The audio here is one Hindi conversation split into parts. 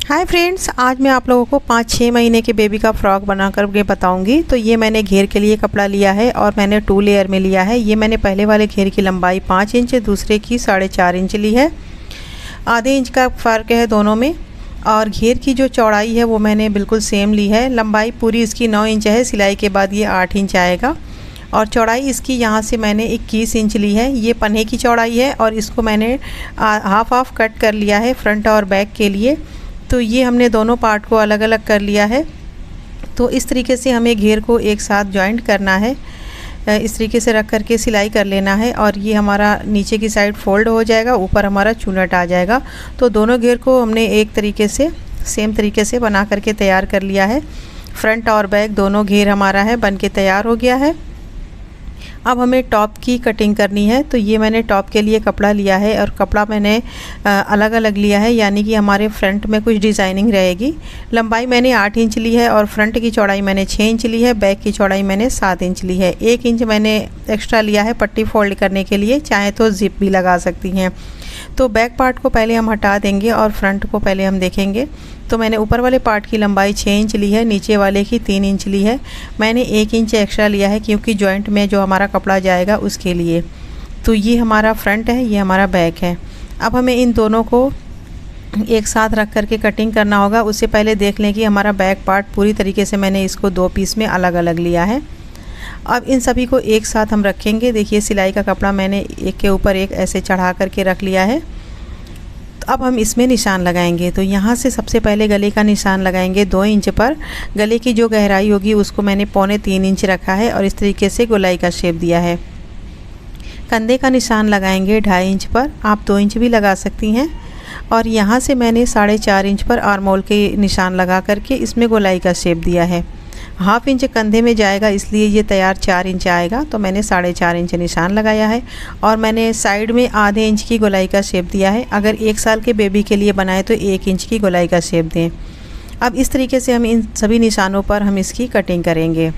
हाय फ्रेंड्स, आज मैं आप लोगों को 5-6 महीने के बेबी का फ्रॉक बना कर के बताऊंगी। तो ये मैंने घेर के लिए कपड़ा लिया है और मैंने 2 लेयर में लिया है। ये मैंने पहले वाले घेर की लंबाई 5 इंच, दूसरे की 4.5 इंच ली है। आधे इंच का फ़र्क है दोनों में। और घेर की जो चौड़ाई है वो मैंने बिल्कुल सेम ली है। लंबाई पूरी इसकी 9 इंच है, सिलाई के बाद ये 8 इंच आएगा। और चौड़ाई इसकी यहाँ से मैंने 21 इंच ली है। ये पन्ने की चौड़ाई है और इसको मैंने हाफ कट कर लिया है फ्रंट और बैक के लिए। तो ये हमने दोनों पार्ट को अलग अलग कर लिया है। तो इस तरीके से हमें घेर को एक साथ जॉइंट करना है। इस तरीके से रख करके सिलाई कर लेना है और ये हमारा नीचे की साइड फोल्ड हो जाएगा, ऊपर हमारा चुनट आ जाएगा। तो दोनों घेर को हमने एक तरीके से सेम तरीके से बना करके तैयार कर लिया है। फ्रंट और बैक दोनों घेर हमारा है बन के तैयार हो गया है। अब हमें टॉप की कटिंग करनी है। तो ये मैंने टॉप के लिए कपड़ा लिया है और कपड़ा मैंने अलग अलग लिया है, यानी कि हमारे फ्रंट में कुछ डिज़ाइनिंग रहेगी। लंबाई मैंने 8 इंच ली है और फ्रंट की चौड़ाई मैंने 6 इंच ली है। बैक की चौड़ाई मैंने 7 इंच ली है। 1 इंच मैंने एक्स्ट्रा लिया है पट्टी फोल्ड करने के लिए, चाहे तो ज़िप भी लगा सकती हैं। तो बैक पार्ट को पहले हम हटा देंगे और फ्रंट को पहले हम देखेंगे। तो मैंने ऊपर वाले पार्ट की लंबाई 6 इंच ली है, नीचे वाले की 3 इंच ली है। मैंने 1 इंच एक्स्ट्रा लिया है क्योंकि जॉइंट में जो हमारा कपड़ा जाएगा उसके लिए। तो ये हमारा फ्रंट है, ये हमारा बैक है। अब हमें इन दोनों को एक साथ रख करके कटिंग करना होगा। उससे पहले देख लें कि हमारा बैक पार्ट पूरी तरीके से मैंने इसको 2 पीस में अलग अलग लिया है। अब इन सभी को एक साथ हम रखेंगे। देखिए सिलाई का कपड़ा मैंने एक के ऊपर एक ऐसे चढ़ा करके रख लिया है। तो अब हम इसमें निशान लगाएंगे। तो यहाँ से सबसे पहले गले का निशान लगाएंगे 2 इंच पर। गले की जो गहराई होगी उसको मैंने 2.25 इंच रखा है और इस तरीके से गोलाई का शेप दिया है। कंधे का निशान लगाएंगे 2.5 इंच पर, आप 2 इंच भी लगा सकती हैं। और यहाँ से मैंने 4.5 इंच पर आर्मोल के निशान लगा करके इसमें गोलाई का शेप दिया है। हाफ इंच कंधे में जाएगा इसलिए ये तैयार 4 इंच आएगा। तो मैंने 4.5 इंच निशान लगाया है और मैंने साइड में आधे इंच की गोलाई का शेप दिया है। अगर 1 साल के बेबी के लिए बनाए तो 1 इंच की गोलाई का शेप दें। अब इस तरीके से हम इन सभी निशानों पर हम इसकी कटिंग करेंगे।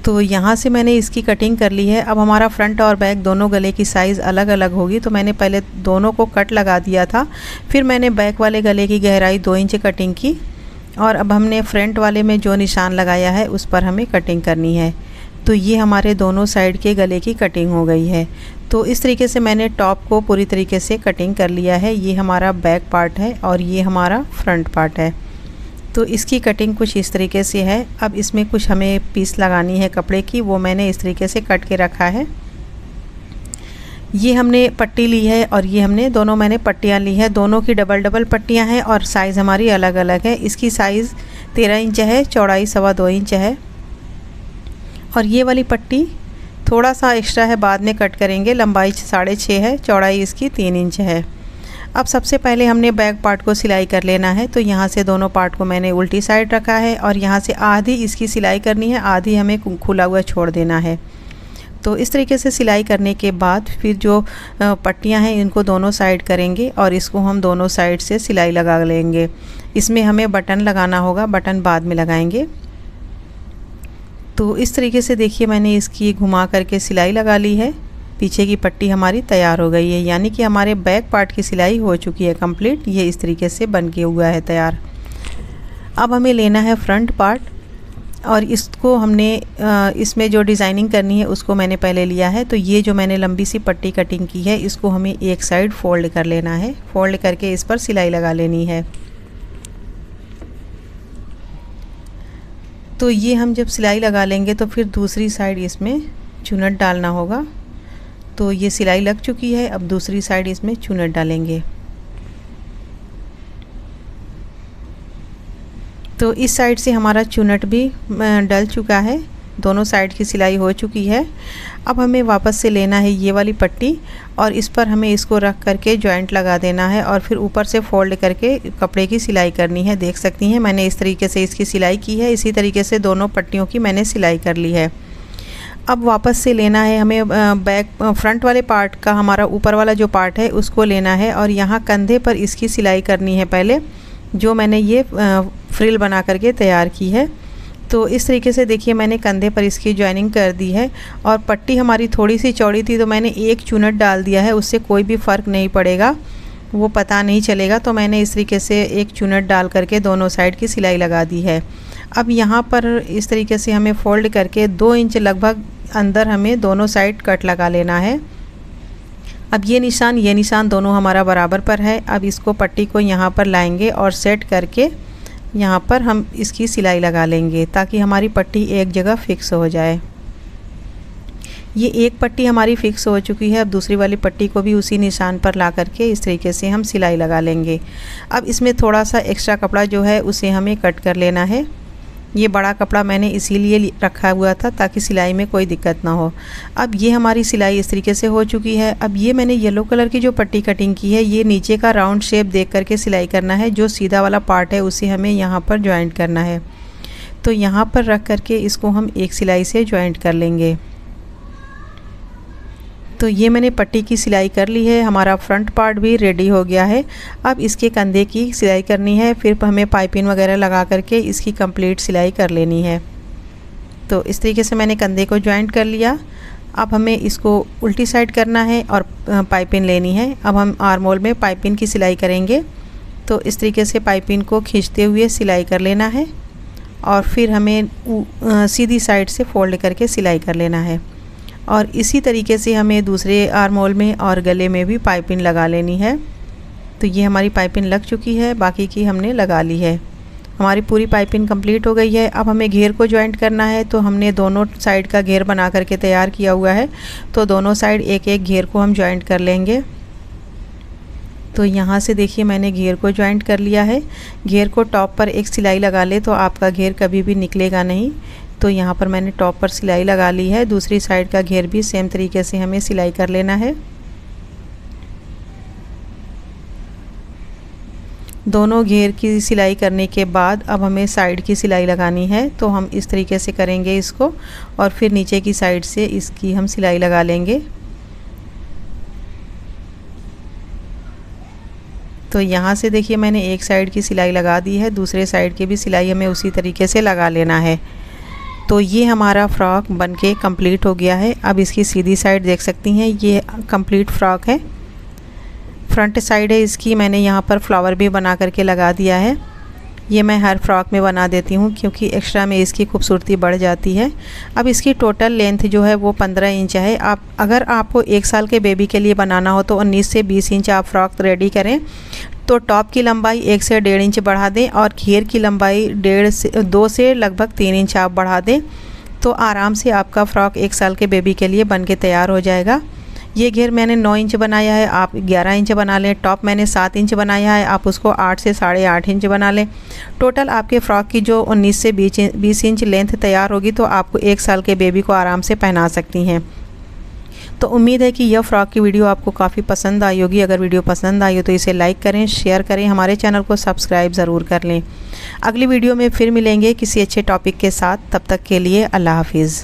तो यहाँ से मैंने इसकी कटिंग कर ली है। अब हमारा फ्रंट और बैक दोनों गले की साइज़ अलग अलग होगी। तो मैंने पहले दोनों को कट लगा दिया था, फिर मैंने बैक वाले गले की गहराई 2 इंच कटिंग की और अब हमने फ्रंट वाले में जो निशान लगाया है उस पर हमें कटिंग करनी है। तो ये हमारे दोनों साइड के गले की कटिंग हो गई है। तो इस तरीके से मैंने टॉप को पूरी तरीके से कटिंग कर लिया है। ये हमारा बैक पार्ट है और ये हमारा फ्रंट पार्ट है। तो इसकी कटिंग कुछ इस तरीके से है। अब इसमें कुछ हमें पीस लगानी है कपड़े की, वो मैंने इस तरीके से कट के रखा है। ये हमने पट्टी ली है और ये हमने दोनों मैंने पट्टियाँ ली है। दोनों की डबल पट्टियाँ हैं और साइज़ हमारी अलग अलग है। इसकी साइज़ 13 इंच है, चौड़ाई 2.25 इंच है। और ये वाली पट्टी थोड़ा सा एक्स्ट्रा है, बाद में कट करेंगे। लंबाई 6.5 है, चौड़ाई इसकी 3 इंच है। अब सबसे पहले हमने बैक पार्ट को सिलाई कर लेना है। तो यहाँ से दोनों पार्ट को मैंने उल्टी साइड रखा है और यहाँ से आधी इसकी सिलाई करनी है, आधी हमें खुला हुआ छोड़ देना है। तो इस तरीके से सिलाई करने के बाद फिर जो पट्टियाँ हैं इनको दोनों साइड करेंगे और इसको हम दोनों साइड से सिलाई लगा लेंगे। इसमें हमें बटन लगाना होगा, बटन बाद में लगाएंगे। तो इस तरीके से देखिए मैंने इसकी घुमा करके सिलाई लगा ली है। पीछे की पट्टी हमारी तैयार हो गई है, यानी कि हमारे बैक पार्ट की सिलाई हो चुकी है कंप्लीट। ये इस तरीके से बन के हुआ है तैयार। अब हमें लेना है फ्रंट पार्ट और इसको हमने इसमें जो डिज़ाइनिंग करनी है उसको मैंने पहले लिया है। तो ये जो मैंने लंबी सी पट्टी कटिंग की है इसको हमें एक साइड फोल्ड कर लेना है। फोल्ड करके इस पर सिलाई लगा लेनी है। तो ये हम जब सिलाई लगा लेंगे तो फिर दूसरी साइड इसमें चुनट डालना होगा। तो ये सिलाई लग चुकी है, अब दूसरी साइड इसमें चुनट डालेंगे। तो इस साइड से हमारा चुनट भी डल चुका है, दोनों साइड की सिलाई हो चुकी है। अब हमें वापस से लेना है ये वाली पट्टी और इस पर हमें इसको रख करके जॉइंट लगा देना है और फिर ऊपर से फोल्ड करके कपड़े की सिलाई करनी है। देख सकती हैं मैंने इस तरीके से इसकी सिलाई की है। इसी तरीके से दोनों पट्टियों की मैंने सिलाई कर ली है। अब वापस से लेना है हमें फ्रंट वाले पार्ट का, हमारा ऊपर वाला जो पार्ट है उसको लेना है और यहाँ कंधे पर इसकी सिलाई करनी है पहले, जो मैंने ये फ्रिल बना करके तैयार की है। तो इस तरीके से देखिए मैंने कंधे पर इसकी जॉइनिंग कर दी है और पट्टी हमारी थोड़ी सी चौड़ी थी तो मैंने एक चुनट डाल दिया है, उससे कोई भी फ़र्क नहीं पड़ेगा। वो पता नहीं चलेगा। तो मैंने इस तरीके से एक चुनट डाल करके दोनों साइड की सिलाई लगा दी है। अब यहाँ पर इस तरीके से हमें फ़ोल्ड करके 2 इंच लगभग अंदर हमें दोनों साइड कट लगा लेना है। अब ये निशान दोनों हमारा बराबर पर है। अब इसको पट्टी को यहाँ पर लाएंगे और सेट करके यहाँ पर हम इसकी सिलाई लगा लेंगे ताकि हमारी पट्टी एक जगह फिक्स हो जाए। ये एक पट्टी हमारी फिक्स हो चुकी है। अब दूसरी वाली पट्टी को भी उसी निशान पर ला करके इस तरीके से हम सिलाई लगा लेंगे। अब इसमें थोड़ा सा एक्स्ट्रा कपड़ा जो है उसे हमें कट कर लेना है। ये बड़ा कपड़ा मैंने इसीलिए रखा हुआ था ताकि सिलाई में कोई दिक्कत ना हो। अब ये हमारी सिलाई इस तरीके से हो चुकी है। अब ये मैंने येलो कलर की जो पट्टी कटिंग की है, ये नीचे का राउंड शेप देख करके सिलाई करना है। जो सीधा वाला पार्ट है उसे हमें यहाँ पर जॉइंट करना है। तो यहाँ पर रख करके इसको हम एक सिलाई से जॉइंट कर लेंगे। तो ये मैंने पट्टी की सिलाई कर ली है। हमारा फ्रंट पार्ट भी रेडी हो गया है। अब इसके कंधे की सिलाई करनी है, फिर हमें पाइपिंग वगैरह लगा करके इसकी कंप्लीट सिलाई कर लेनी है। तो इस तरीके से मैंने कंधे को जॉइंट कर लिया। अब हमें इसको उल्टी साइड करना है और पाइपिंग लेनी है। अब हम आर्म होल में पाइपिंग की सिलाई करेंगे। तो इस तरीके से पाइपिंग को खींचते हुए सिलाई कर लेना है और फिर हमें सीधी साइड से फोल्ड करके सिलाई कर लेना है। और इसी तरीके से हमें दूसरे आर्म होल में और गले में भी पाइपिंग लगा लेनी है। तो ये हमारी पाइपिंग लग चुकी है, बाकी की हमने लगा ली है। हमारी पूरी पाइपिंग कंप्लीट हो गई है। अब हमें घेर को जॉइंट करना है। तो हमने दोनों साइड का घेर बना करके तैयार किया हुआ है। तो दोनों साइड एक एक घेर को हम जॉइंट कर लेंगे। तो यहाँ से देखिए मैंने घेर को जॉइंट कर लिया है। घेर को टॉप पर एक सिलाई लगा ले तो आपका घेर कभी भी निकलेगा नहीं। तो यहाँ पर मैंने टॉप पर सिलाई लगा ली है। दूसरी साइड का घेर भी सेम तरीके से हमें सिलाई कर लेना है। दोनों घेर की सिलाई करने के बाद अब हमें साइड की सिलाई लगानी है। तो हम इस तरीके से करेंगे इसको और फिर नीचे की साइड से इसकी हम सिलाई लगा लेंगे। तो यहाँ से देखिए मैंने एक साइड की सिलाई लगा दी है, दूसरे साइड की भी सिलाई हमें उसी तरीके से लगा लेना है। तो ये हमारा फ़्रॉक बनके कंप्लीट हो गया है। अब इसकी सीधी साइड देख सकती हैं, ये कंप्लीट फ़्रॉक है। फ्रंट साइड है इसकी, मैंने यहाँ पर फ्लावर भी बना करके लगा दिया है। ये मैं हर फ्रॉक में बना देती हूँ क्योंकि एक्स्ट्रा में इसकी खूबसूरती बढ़ जाती है। अब इसकी टोटल लेंथ जो है वो 15 इंच है। आप अगर आपको 1 साल के बेबी के लिए बनाना हो तो 19 से 20 इंच आप फ़्रॉक रेडी करें। तो टॉप की लंबाई 1 से 1.5 इंच बढ़ा दें और घेर की लंबाई 2 से लगभग 3 इंच आप बढ़ा दें। तो आराम से आपका फ़्रॉक 1 साल के बेबी के लिए बन के तैयार हो जाएगा। ये घेर मैंने 9 इंच बनाया है, आप 11 इंच बना लें। टॉप मैंने 7 इंच बनाया है, आप उसको 8 से 8.5 इंच बना लें। टोटल आपके फ़्रॉक की जो 19 से 20 इंच लेंथ तैयार होगी तो आपको 1 साल के बेबी को आराम से पहना सकती हैं। तो उम्मीद है कि यह फ़्रॉक की वीडियो आपको काफ़ी पसंद आई होगी। अगर वीडियो पसंद आई हो तो इसे लाइक करें, शेयर करें, हमारे चैनल को सब्सक्राइब ज़रूर कर लें। अगली वीडियो में फिर मिलेंगे किसी अच्छे टॉपिक के साथ। तब तक के लिए अल्लाह हाफिज़।